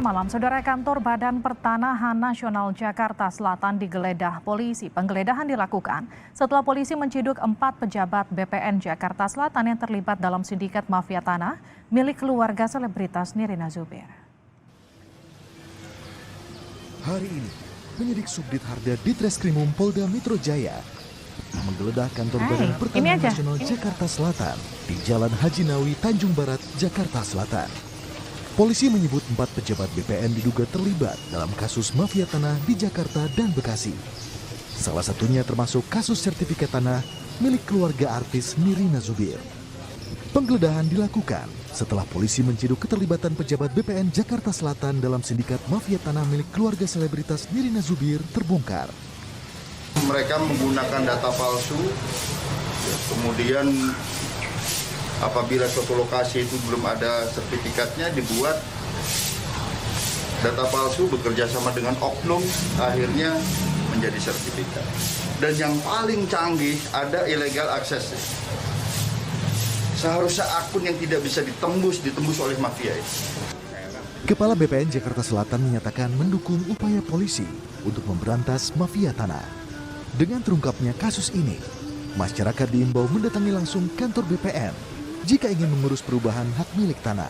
malam, Saudara, kantor Badan Pertanahan Nasional Jakarta Selatan digeledah polisi. Penggeledahan dilakukan setelah polisi menciduk 4 pejabat BPN Jakarta Selatan yang terlibat dalam sindikat mafia tanah milik keluarga selebritas Nirina Zubir. Hari ini, penyidik Subdit Harda Ditreskrimum Polda Metro Jaya menggeledah kantor Badan Pertanahan Nasional Jakarta Selatan di Jalan Haji Nawi, Tanjung Barat, Jakarta Selatan. Polisi menyebut 4 pejabat BPN diduga terlibat dalam kasus mafia tanah di Jakarta dan Bekasi. Salah satunya termasuk kasus sertifikat tanah milik keluarga artis Nirina Zubir. Penggeledahan dilakukan setelah polisi menciduk keterlibatan pejabat BPN Jakarta Selatan dalam sindikat mafia tanah milik keluarga selebritas Nirina Zubir terbongkar. Mereka menggunakan data palsu, kemudian apabila suatu lokasi itu belum ada sertifikatnya, dibuat data palsu bekerja sama dengan oknum, akhirnya menjadi sertifikat. Dan yang paling canggih, ada illegal access. Seharusnya akun yang tidak bisa ditembus oleh mafia itu. Kepala BPN Jakarta Selatan menyatakan mendukung upaya polisi untuk memberantas mafia tanah. Dengan terungkapnya kasus ini, masyarakat diimbau mendatangi langsung kantor BPN jika ingin mengurus perubahan hak milik tanah.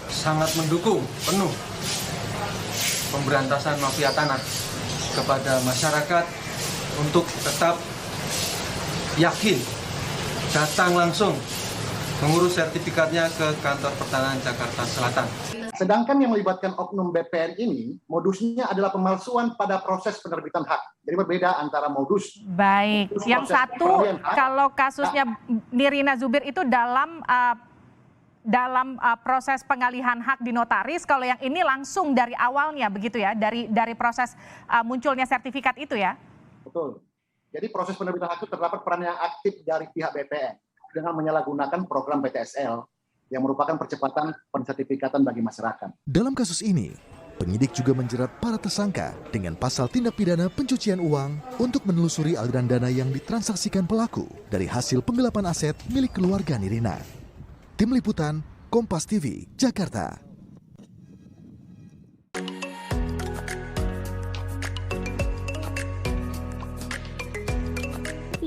Sangat mendukung penuh pemberantasan mafia tanah kepada masyarakat untuk tetap yakin datang langsung mengurus sertifikatnya ke kantor Pertanahan Jakarta Selatan. Sedangkan yang melibatkan oknum BPN ini, modusnya adalah pemalsuan pada proses penerbitan hak. Jadi berbeda antara modus. Baik, yang satu kalau kasusnya Nirina Zubir itu dalam proses pengalihan hak di notaris, kalau yang ini langsung dari awalnya begitu ya, dari proses munculnya sertifikat itu ya? Betul. Jadi proses penerbitan hak itu terdapat peran yang aktif dari pihak BPN dengan menyalahgunakan program PTSL yang merupakan percepatan pensertifikatan bagi masyarakat. Dalam kasus ini, penyidik juga menjerat para tersangka dengan pasal tindak pidana pencucian uang untuk menelusuri aliran dana yang ditransaksikan pelaku dari hasil penggelapan aset milik keluarga Nirina. Tim Liputan, Kompas TV, Jakarta.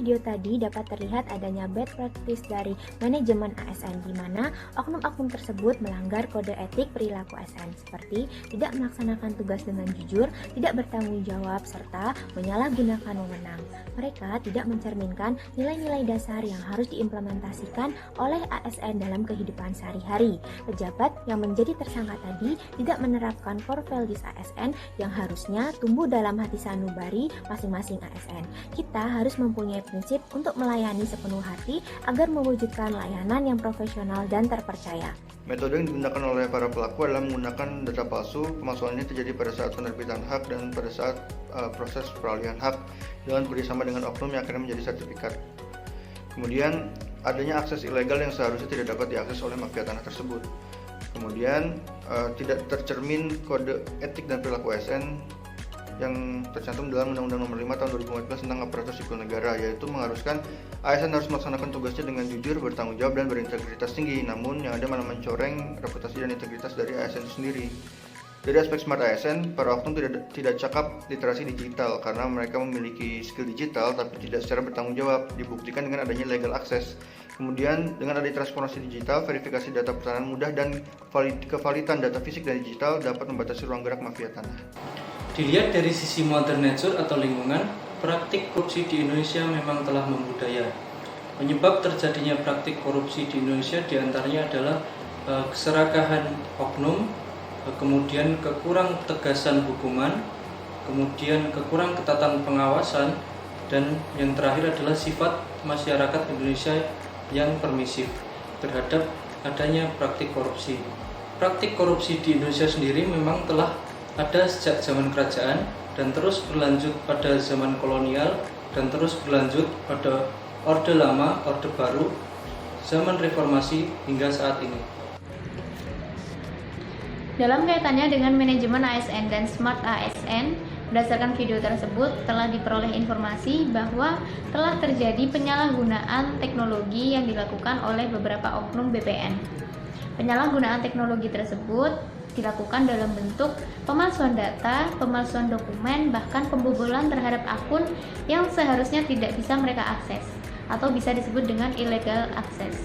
Video tadi dapat terlihat adanya bad practice dari manajemen ASN di mana oknum-oknum tersebut melanggar kode etik perilaku ASN seperti tidak melaksanakan tugas dengan jujur, tidak bertanggung jawab, serta menyalahgunakan wewenang. Mereka tidak mencerminkan nilai-nilai dasar yang harus diimplementasikan oleh ASN dalam kehidupan sehari-hari. Pejabat yang menjadi tersangka tadi tidak menerapkan core values ASN yang harusnya tumbuh dalam hati sanubari masing-masing ASN. Kita harus mempunyai prinsip untuk melayani sepenuh hati agar mewujudkan layanan yang profesional dan terpercaya. Metode yang digunakan oleh para pelaku adalah menggunakan data palsu. Pemalsuan ini terjadi pada saat penerbitan hak dan pada saat proses peralihan hak dengan bekerjasama dengan oknum yang akhirnya menjadi sertifikat. Kemudian adanya akses ilegal yang seharusnya tidak dapat diakses oleh mafia tanah tersebut. Kemudian tidak tercermin kode etik dan perilaku ASN yang tercantum dalam Undang-Undang Nomor 5 Tahun 2014 tentang Aparatur Sipil Negara, yaitu mengharuskan ASN harus melaksanakan tugasnya dengan jujur, bertanggung jawab, dan berintegritas tinggi. Namun yang ada malah mencoreng reputasi dan integritas dari ASN itu sendiri. Dari aspek smart ASN, para oknum tidak cakap literasi digital karena mereka memiliki skill digital tapi tidak secara bertanggung jawab, dibuktikan dengan adanya legal access. Kemudian dengan adanya transformasi digital, verifikasi data pertanahan mudah dan kevalidan data fisik dan digital dapat membatasi ruang gerak mafia tanah. Dilihat dari sisi mother nature atau lingkungan, praktik korupsi di Indonesia memang telah membudaya. Penyebab terjadinya praktik korupsi di Indonesia diantaranya adalah keserakahan oknum, kemudian kekurang tegasan hukuman, kemudian kekurang ketatan pengawasan, dan yang terakhir adalah sifat masyarakat Indonesia yang permisif terhadap adanya praktik korupsi. Praktik korupsi di Indonesia sendiri memang telah ada sejak zaman kerajaan dan terus berlanjut pada zaman kolonial dan terus berlanjut pada Orde Lama, Orde Baru, zaman reformasi hingga saat ini. Dalam kaitannya dengan manajemen ASN dan smart ASN, berdasarkan video tersebut telah diperoleh informasi bahwa telah terjadi penyalahgunaan teknologi yang dilakukan oleh beberapa oknum BPN. Penyalahgunaan teknologi tersebut dilakukan dalam bentuk pemalsuan data, pemalsuan dokumen, bahkan pembobolan terhadap akun yang seharusnya tidak bisa mereka akses atau bisa disebut dengan illegal access.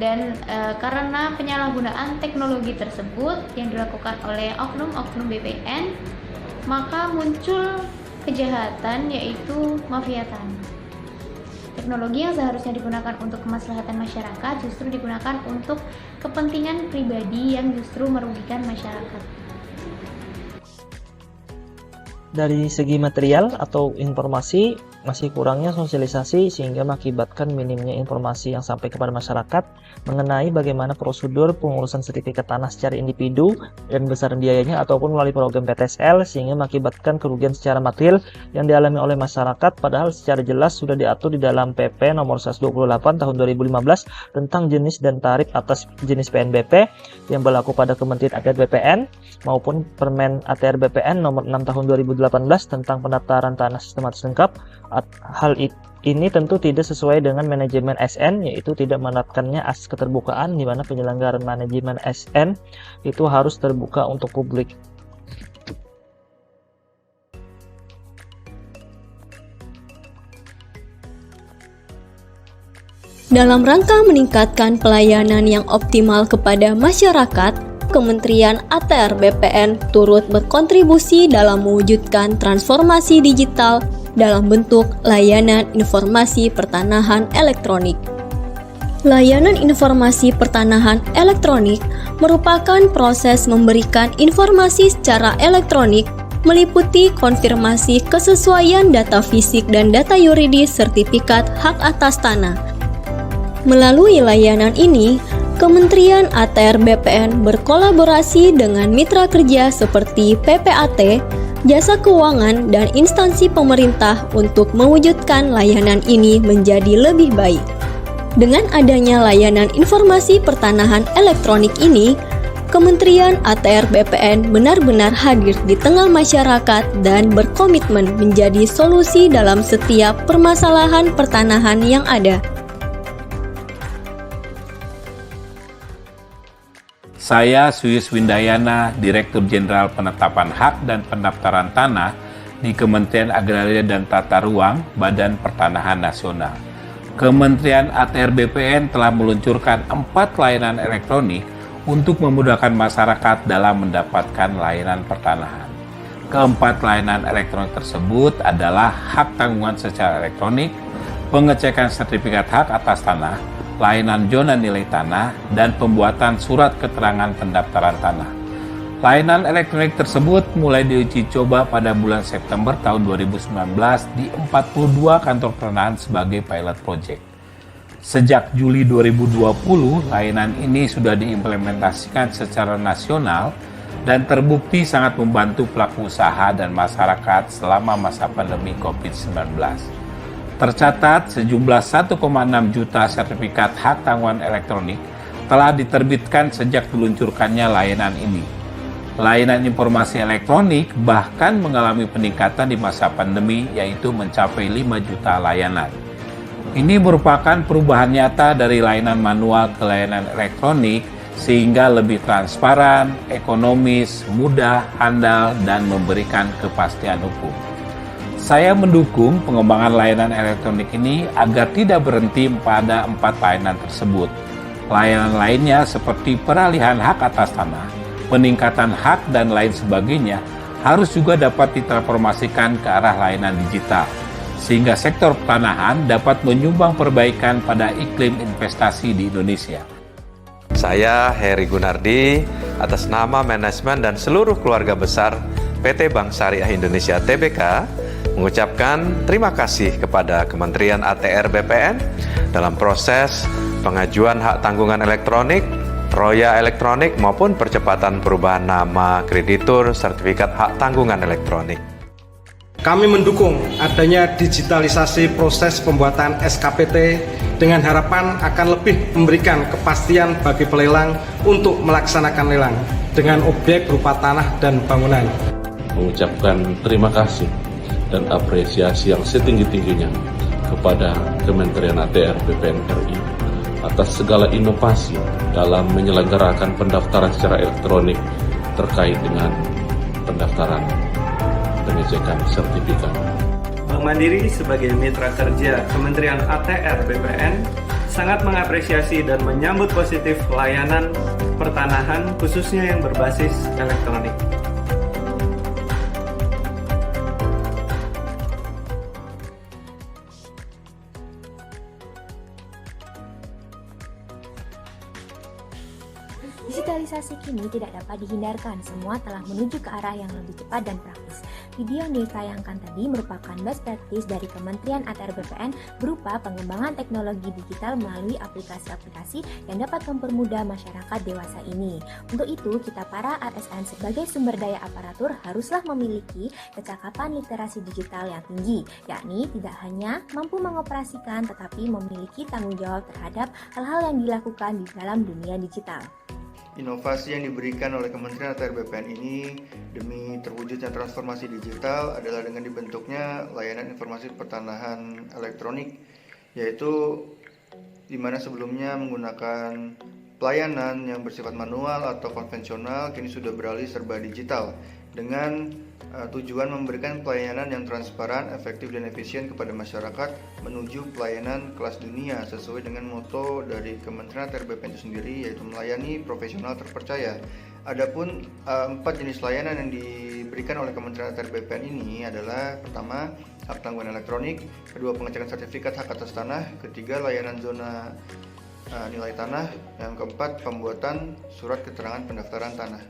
Dan karena penyalahgunaan teknologi tersebut yang dilakukan oleh oknum-oknum BPN, maka muncul kejahatan yaitu mafia tanah. Teknologi yang seharusnya digunakan untuk kemaslahatan masyarakat justru digunakan untuk kepentingan pribadi yang justru merugikan masyarakat. Dari segi material atau informasi, masih kurangnya sosialisasi sehingga mengakibatkan minimnya informasi yang sampai kepada masyarakat mengenai bagaimana prosedur pengurusan sertifikat tanah secara individu dan besaran biayanya ataupun melalui program PTSL, sehingga mengakibatkan kerugian secara material yang dialami oleh masyarakat, padahal secara jelas sudah diatur di dalam PP nomor 128 tahun 2015 tentang jenis dan tarif atas jenis PNBP yang berlaku pada Kementerian ATR BPN maupun Permen ATR BPN nomor 6 tahun 2018 tentang pendaftaran tanah sistematis lengkap. Hal ini tentu tidak sesuai dengan manajemen SN, yaitu tidak menerapkannya asas keterbukaan, di mana penyelenggaraan manajemen SN itu harus terbuka untuk publik. Dalam rangka meningkatkan pelayanan yang optimal kepada masyarakat, Kementerian ATR BPN turut berkontribusi dalam mewujudkan transformasi digital dalam bentuk layanan informasi pertanahan elektronik. Layanan informasi pertanahan elektronik merupakan proses memberikan informasi secara elektronik meliputi konfirmasi kesesuaian data fisik dan data yuridis sertifikat hak atas tanah. Melalui layanan ini, Kementerian ATR BPN berkolaborasi dengan mitra kerja seperti PPAT, jasa keuangan, dan instansi pemerintah untuk mewujudkan layanan ini menjadi lebih baik. Dengan adanya layanan informasi pertanahan elektronik ini, Kementerian ATR BPN benar-benar hadir di tengah masyarakat dan berkomitmen menjadi solusi dalam setiap permasalahan pertanahan yang ada. Saya Suyus Windayana, Direktur Jenderal Penetapan Hak dan Pendaftaran Tanah di Kementerian Agraria dan Tata Ruang, Badan Pertanahan Nasional. Kementerian ATR BPN telah meluncurkan 4 layanan elektronik untuk memudahkan masyarakat dalam mendapatkan layanan pertanahan. Keempat layanan elektronik tersebut adalah hak tanggungan secara elektronik, pengecekan sertifikat hak atas tanah, layanan zona nilai tanah, dan pembuatan surat keterangan pendaftaran tanah. Layanan elektronik tersebut mulai diuji coba pada bulan September tahun 2019 di 42 kantor pertanahan sebagai pilot project. Sejak Juli 2020, layanan ini sudah diimplementasikan secara nasional dan terbukti sangat membantu pelaku usaha dan masyarakat selama masa pandemi COVID-19. Tercatat sejumlah 1,6 juta sertifikat hak tanggungan elektronik telah diterbitkan sejak diluncurkannya layanan ini. Layanan informasi elektronik bahkan mengalami peningkatan di masa pandemi, yaitu mencapai 5 juta layanan. Ini merupakan perubahan nyata dari layanan manual ke layanan elektronik, sehingga lebih transparan, ekonomis, mudah, handal, dan memberikan kepastian hukum. Saya mendukung pengembangan layanan elektronik ini agar tidak berhenti pada 4 layanan tersebut. Layanan lainnya seperti peralihan hak atas tanah, peningkatan hak, dan lain sebagainya harus juga dapat ditransformasikan ke arah layanan digital, sehingga sektor pertanahan dapat menyumbang perbaikan pada iklim investasi di Indonesia. Saya Heri Gunardi, atas nama manajemen dan seluruh keluarga besar PT Bank Syariah Indonesia Tbk, mengucapkan terima kasih kepada Kementerian ATR BPN dalam proses pengajuan hak tanggungan elektronik, roya elektronik, maupun percepatan perubahan nama kreditur sertifikat hak tanggungan elektronik. Kami mendukung adanya digitalisasi proses pembuatan SKPT dengan harapan akan lebih memberikan kepastian bagi pelelang untuk melaksanakan lelang dengan objek berupa tanah dan bangunan. Mengucapkan terima kasih dan apresiasi yang setinggi-tingginya kepada Kementerian ATR BPN RI atas segala inovasi dalam menyelenggarakan pendaftaran secara elektronik terkait dengan pendaftaran pengecekan sertifikat. Bank Mandiri sebagai mitra kerja Kementerian ATR BPN sangat mengapresiasi dan menyambut positif layanan pertanahan khususnya yang berbasis elektronik. Digitalisasi kini tidak dapat dihindarkan, semua telah menuju ke arah yang lebih cepat dan praktis. Video yang ditayangkan tadi merupakan best practice dari Kementerian ATR BPN berupa pengembangan teknologi digital melalui aplikasi-aplikasi yang dapat mempermudah masyarakat dewasa ini. Untuk itu, kita para ASN sebagai sumber daya aparatur haruslah memiliki kecakapan literasi digital yang tinggi, yakni tidak hanya mampu mengoperasikan tetapi memiliki tanggung jawab terhadap hal-hal yang dilakukan di dalam dunia digital. Inovasi yang diberikan oleh Kementerian ATR BPN ini demi terwujudnya transformasi digital adalah dengan dibentuknya layanan informasi pertanahan elektronik, yaitu di mana sebelumnya menggunakan pelayanan yang bersifat manual atau konvensional kini sudah beralih serba digital dengan tujuan memberikan pelayanan yang transparan, efektif dan efisien kepada masyarakat menuju pelayanan kelas dunia sesuai dengan moto dari Kementerian ATR BPN itu sendiri, yaitu melayani profesional terpercaya. Adapun 4 jenis layanan yang diberikan oleh Kementerian ATR BPN ini adalah pertama, hak tanggungan elektronik, kedua, pengecekan sertifikat hak atas tanah, ketiga, layanan zona nilai tanah, yang keempat, pembuatan surat keterangan pendaftaran tanah.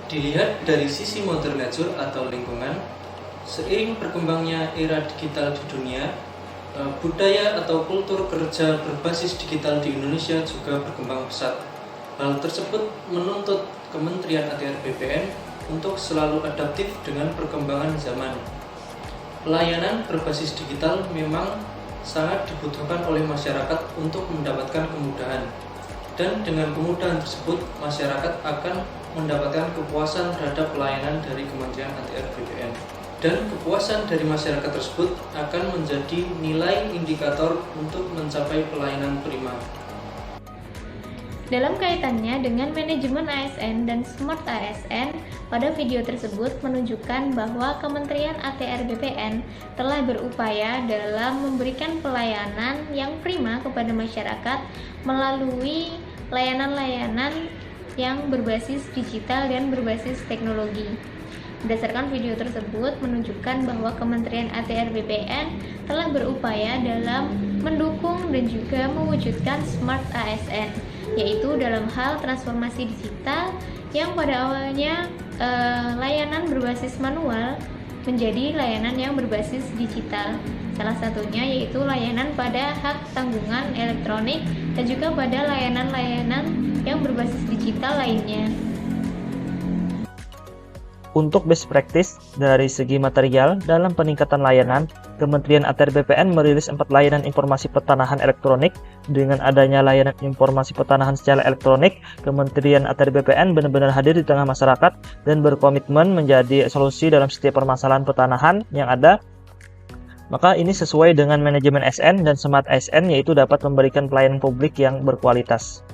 Dilihat dari sisi mother nature atau lingkungan, seiring berkembangnya era digital di dunia, budaya atau kultur kerja berbasis digital di Indonesia juga berkembang pesat. Hal tersebut menuntut Kementerian ATR BPN untuk selalu adaptif dengan perkembangan zaman. Pelayanan berbasis digital memang sangat dibutuhkan oleh masyarakat untuk mendapatkan kemudahan. Dan dengan kemudahan tersebut, masyarakat akan mendapatkan kepuasan terhadap pelayanan dari Kementerian ATR BPN. Dan kepuasan dari masyarakat tersebut akan menjadi nilai indikator untuk mencapai pelayanan prima. Dalam kaitannya dengan manajemen ASN dan Smart ASN, pada video tersebut menunjukkan bahwa Kementerian ATR BPN telah berupaya dalam memberikan pelayanan yang prima kepada masyarakat melalui layanan-layanan yang berbasis digital dan berbasis teknologi. Berdasarkan video tersebut menunjukkan bahwa Kementerian ATR BPN telah berupaya dalam mendukung dan juga mewujudkan Smart ASN, yaitu dalam hal transformasi digital yang pada awalnya layanan berbasis manual menjadi layanan yang berbasis digital. Salah satunya yaitu layanan pada hak tanggungan elektronik dan juga pada layanan-layanan yang berbasis digital lainnya. Untuk best practice dari segi material dalam peningkatan layanan, Kementerian ATR BPN merilis 4 layanan informasi pertanahan elektronik. Dengan adanya layanan informasi pertanahan secara elektronik, Kementerian ATR BPN benar-benar hadir di tengah masyarakat dan berkomitmen menjadi solusi dalam setiap permasalahan pertanahan yang ada. Maka ini sesuai dengan manajemen ASN dan Smart ASN, yaitu dapat memberikan pelayanan publik yang berkualitas.